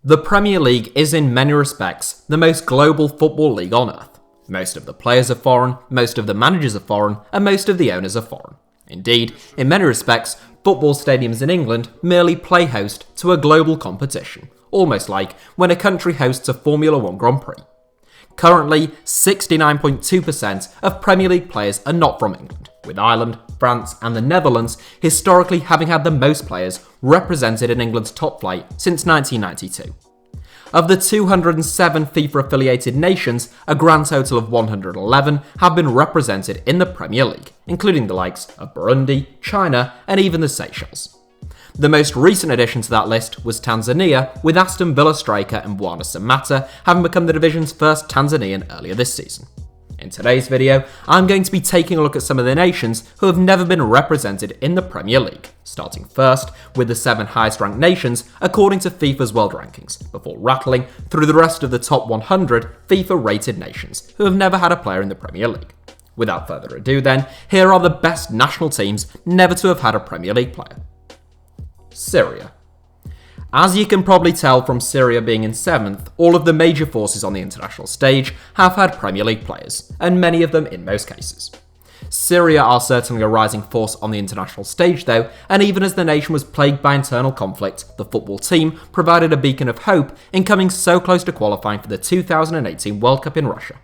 The Premier League is in many respects the most global football league on earth. Most of the players are foreign, most of the managers are foreign, and most of the owners are foreign. Indeed, in many respects, football stadiums in England merely play host to a global competition, almost like when a country hosts a Formula 1 Grand Prix. Currently, 69.2% of Premier League players are not from England, with Ireland, France and the Netherlands historically having had the most players represented in England's top flight since 1992. Of the 207 FIFA-affiliated nations, a grand total of 111 have been represented in the Premier League, including the likes of Burundi, China and even the Seychelles. The most recent addition to that list was Tanzania, with Aston Villa striker Mbwana Samatta having become the division's first Tanzanian earlier this season. In today's video, I'm going to be taking a look at some of the nations who have never been represented in the Premier League, starting first with the 7 highest ranked nations according to FIFA's World Rankings, before rattling through the rest of the top 100 FIFA-rated nations who have never had a player in the Premier League. Without further ado then, here are the best national teams never to have had a Premier League player. Syria. As you can probably tell from Syria being in 7th, all of the major forces on the international stage have had Premier League players, and many of them in most cases. Syria are certainly a rising force on the international stage though, and even as the nation was plagued by internal conflict, the football team provided a beacon of hope in coming so close to qualifying for the 2018 World Cup in Russia.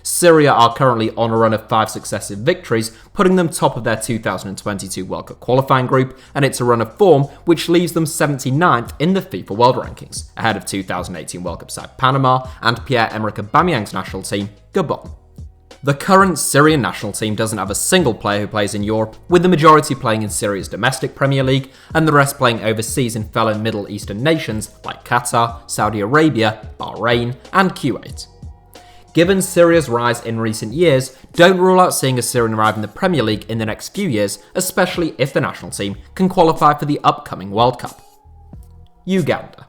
Syria are currently on a run of 5 successive victories, putting them top of their 2022 World Cup qualifying group, and it's a run of form which leaves them 79th in the FIFA World Rankings, ahead of 2018 World Cup side Panama and Pierre-Emerick Aubameyang's national team, Gabon. The current Syrian national team doesn't have a single player who plays in Europe, with the majority playing in Syria's domestic Premier League, and the rest playing overseas in fellow Middle Eastern nations like Qatar, Saudi Arabia, Bahrain and Kuwait. Given Syria's rise in recent years, don't rule out seeing a Syrian arrive in the Premier League in the next few years, especially if the national team can qualify for the upcoming World Cup. Uganda.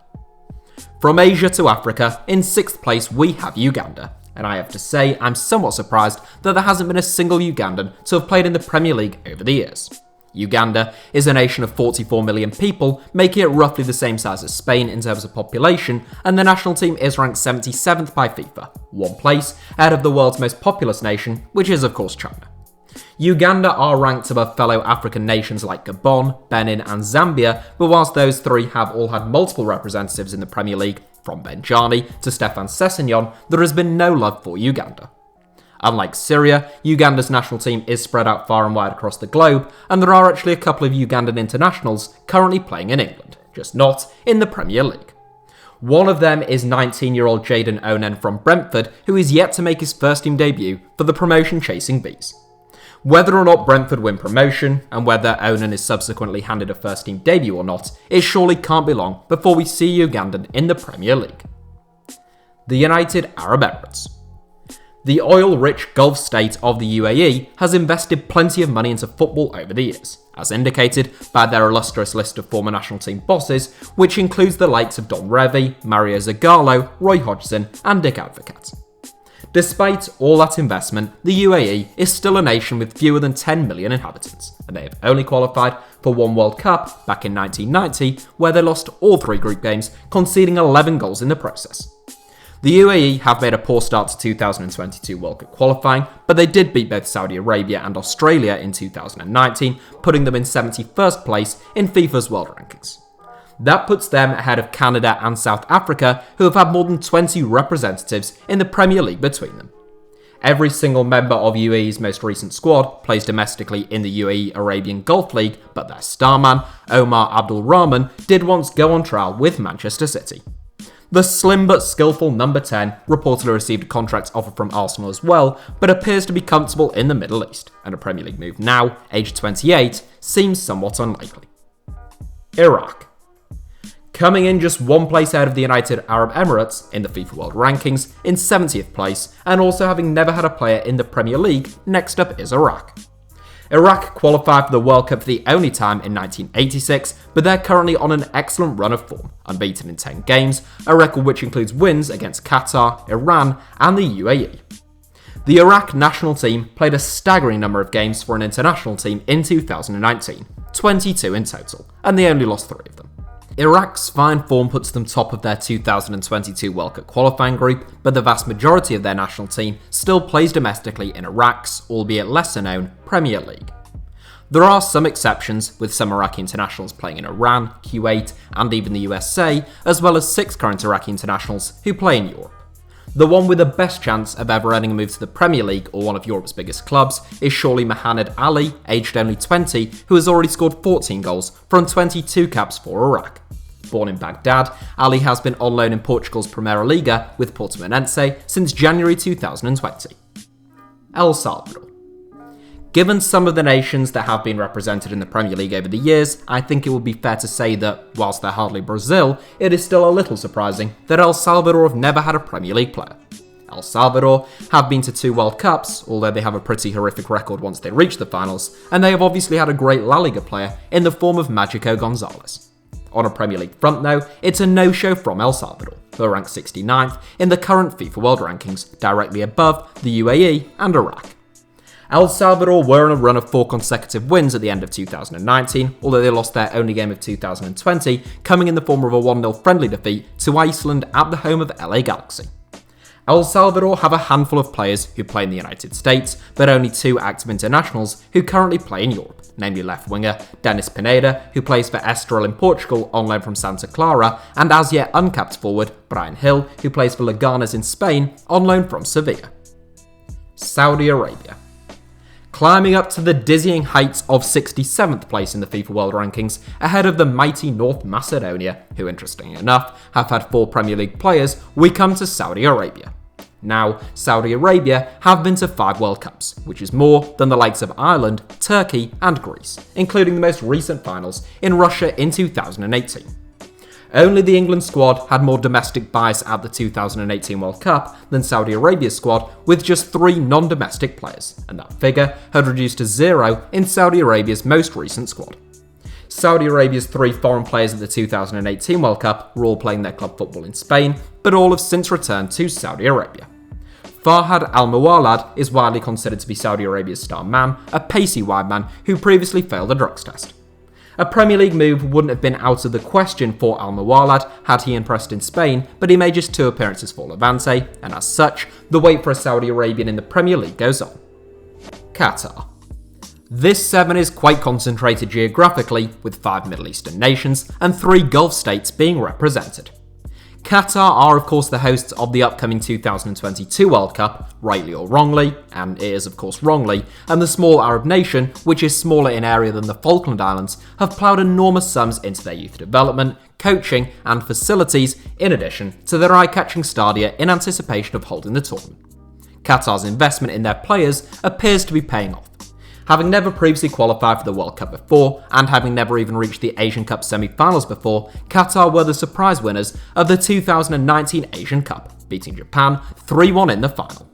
From Asia to Africa, in 6th place we have Uganda, and I have to say I'm somewhat surprised that there hasn't been a single Ugandan to have played in the Premier League over the years. Uganda is a nation of 44 million people, making it roughly the same size as Spain in terms of population, and the national team is ranked 77th by FIFA, one place ahead of the world's most populous nation, which is of course China. Uganda are ranked above fellow African nations like Gabon, Benin and Zambia, but whilst those three have all had multiple representatives in the Premier League, from Benjani to Stefan Sessegnon, there has been no love for Uganda. Unlike Syria, Uganda's national team is spread out far and wide across the globe, and there are actually a couple of Ugandan internationals currently playing in England, just not in the Premier League. One of them is 19-year-old Jayden Onen from Brentford, who is yet to make his first team debut for the promotion-chasing Bees. Whether or not Brentford win promotion, and whether Onen is subsequently handed a first team debut or not, it surely can't be long before we see Ugandan in the Premier League. The United Arab Emirates. The oil-rich Gulf state of the UAE has invested plenty of money into football over the years, as indicated by their illustrious list of former national team bosses, which includes the likes of Don Revie, Mario Zagallo, Roy Hodgson and Dick Advocaat. Despite all that investment, the UAE is still a nation with fewer than 10 million inhabitants, and they have only qualified for one World Cup back in 1990, where they lost all 3 group games, conceding 11 goals in the process. The UAE have made a poor start to 2022 World Cup qualifying, but they did beat both Saudi Arabia and Australia in 2019, putting them in 71st place in FIFA's World Rankings. That puts them ahead of Canada and South Africa, who have had more than 20 representatives in the Premier League between them. Every single member of UAE's most recent squad plays domestically in the UAE Arabian Gulf League, but their starman, Omar Abdul Rahman, did once go on trial with Manchester City. The slim but skillful number 10 reportedly received a contract offer from Arsenal as well, but appears to be comfortable in the Middle East, and a Premier League move now, aged 28, seems somewhat unlikely. Iraq. Coming in just one place ahead of the United Arab Emirates in the FIFA World Rankings, in 70th place, and also having never had a player in the Premier League, next up is Iraq. Iraq qualified for the World Cup for the only time in 1986, but they're currently on an excellent run of form, unbeaten in 10 games, a record which includes wins against Qatar, Iran and the UAE. The Iraq national team played a staggering number of games for an international team in 2019, 22 in total, and they only lost 3 of them. Iraq's fine form puts them top of their 2022 World Cup qualifying group, but the vast majority of their national team still plays domestically in Iraq's, albeit lesser known, Premier League. There are some exceptions, with some Iraqi internationals playing in Iran, Kuwait, and even the USA, as well as 6 current Iraqi internationals who play in Europe. The one with the best chance of ever earning a move to the Premier League or one of Europe's biggest clubs is surely Mohamed Ali, aged only 20, who has already scored 14 goals from 22 caps for Iraq. Born in Baghdad, Ali has been on loan in Portugal's Primeira Liga with Portimonense since January 2020. El Salvador. Given some of the nations that have been represented in the Premier League over the years, I think it would be fair to say that, whilst they're hardly Brazil, it is still a little surprising that El Salvador have never had a Premier League player. El Salvador have been to 2 World Cups, although they have a pretty horrific record once they reach the finals, and they have obviously had a great La Liga player in the form of Magico Gonzalez. On a Premier League front though, it's a no-show from El Salvador, who are ranked 69th in the current FIFA World Rankings, directly above the UAE and Iraq. El Salvador were on a run of 4 consecutive wins at the end of 2019, although they lost their only game of 2020, coming in the form of a 1-0 friendly defeat to Iceland at the home of LA Galaxy. El Salvador have a handful of players who play in the United States, but only 2 active internationals who currently play in Europe, namely left winger Dennis Pineda, who plays for Estoril in Portugal on loan from Santa Clara, and as yet uncapped forward Bryan Gil, who plays for Leganes in Spain on loan from Sevilla. Saudi Arabia. Climbing up to the dizzying heights of 67th place in the FIFA World Rankings, ahead of the mighty North Macedonia, who interestingly enough have had 4 Premier League players, we come to Saudi Arabia. Now, Saudi Arabia have been to 5 World Cups, which is more than the likes of Ireland, Turkey and Greece, including the most recent finals in Russia in 2018. Only the England squad had more domestic bias at the 2018 World Cup than Saudi Arabia's squad, with just 3 non-domestic players, and that figure had reduced to 0 in Saudi Arabia's most recent squad. Saudi Arabia's 3 foreign players at the 2018 World Cup were all playing their club football in Spain, but all have since returned to Saudi Arabia. Farhad Al-Muwallad is widely considered to be Saudi Arabia's star man, a pacey wide man who previously failed a drugs test. A Premier League move wouldn't have been out of the question for Al-Muwallad had he impressed in Spain, but he made just 2 appearances for Levante, and as such, the wait for a Saudi Arabian in the Premier League goes on. Qatar. This 7 is quite concentrated geographically, with 5 Middle Eastern nations and 3 Gulf states being represented. Qatar are of course the hosts of the upcoming 2022 World Cup, rightly or wrongly, and it is of course wrongly, and the small Arab nation, which is smaller in area than the Falkland Islands, have ploughed enormous sums into their youth development, coaching and facilities, in addition to their eye-catching stadia in anticipation of holding the tournament. Qatar's investment in their players appears to be paying off. Having never previously qualified for the World Cup before, and having never even reached the Asian Cup semi-finals before, Qatar were the surprise winners of the 2019 Asian Cup, beating Japan 3-1 in the final.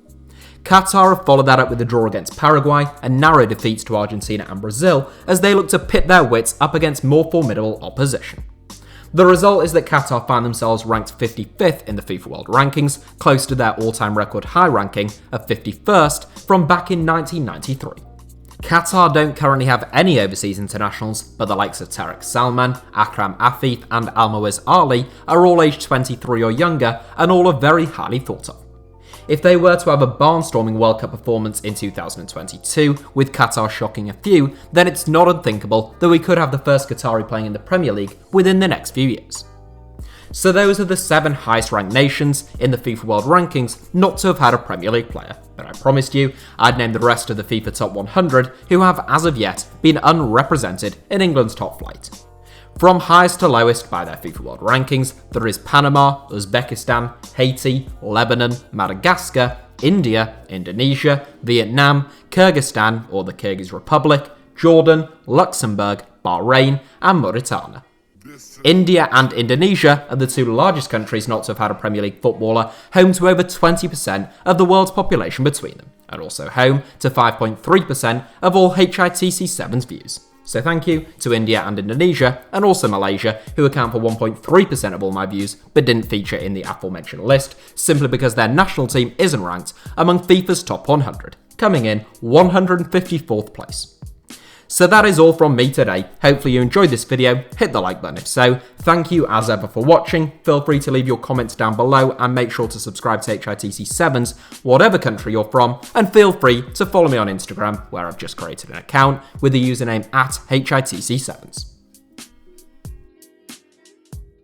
Qatar have followed that up with a draw against Paraguay and narrow defeats to Argentina and Brazil as they look to pit their wits up against more formidable opposition. The result is that Qatar find themselves ranked 55th in the FIFA World Rankings, close to their all-time record high ranking of 51st from back in 1993. Qatar don't currently have any overseas internationals, but the likes of Tariq Salman, Akram Afif and Almoez Ali are all aged 23 or younger and all are very highly thought of. If they were to have a barnstorming World Cup performance in 2022, with Qatar shocking a few, then it's not unthinkable that we could have the first Qatari playing in the Premier League within the next few years. So those are the 7 highest ranked nations in the FIFA World Rankings not to have had a Premier League player, but I promised you I'd name the rest of the FIFA Top 100 who have as of yet been unrepresented in England's top flight. From highest to lowest by their FIFA World Rankings, there is Panama, Uzbekistan, Haiti, Lebanon, Madagascar, India, Indonesia, Vietnam, Kyrgyzstan or the Kyrgyz Republic, Jordan, Luxembourg, Bahrain and Mauritania. India and Indonesia are the 2 largest countries not to have had a Premier League footballer, home to over 20% of the world's population between them, and also home to 5.3% of all HITC Sevens views. So thank you to India and Indonesia, and also Malaysia, who account for 1.3% of all my views, but didn't feature in the aforementioned list, simply because their national team isn't ranked among FIFA's top 100, coming in 154th place. So that is all from me today. Hopefully you enjoyed this video, hit the like button if so. Thank you as ever for watching. Feel free to leave your comments down below and make sure to subscribe to HITC Sevens, whatever country you're from, and feel free to follow me on Instagram where I've just created an account with the username @HITC Sevens.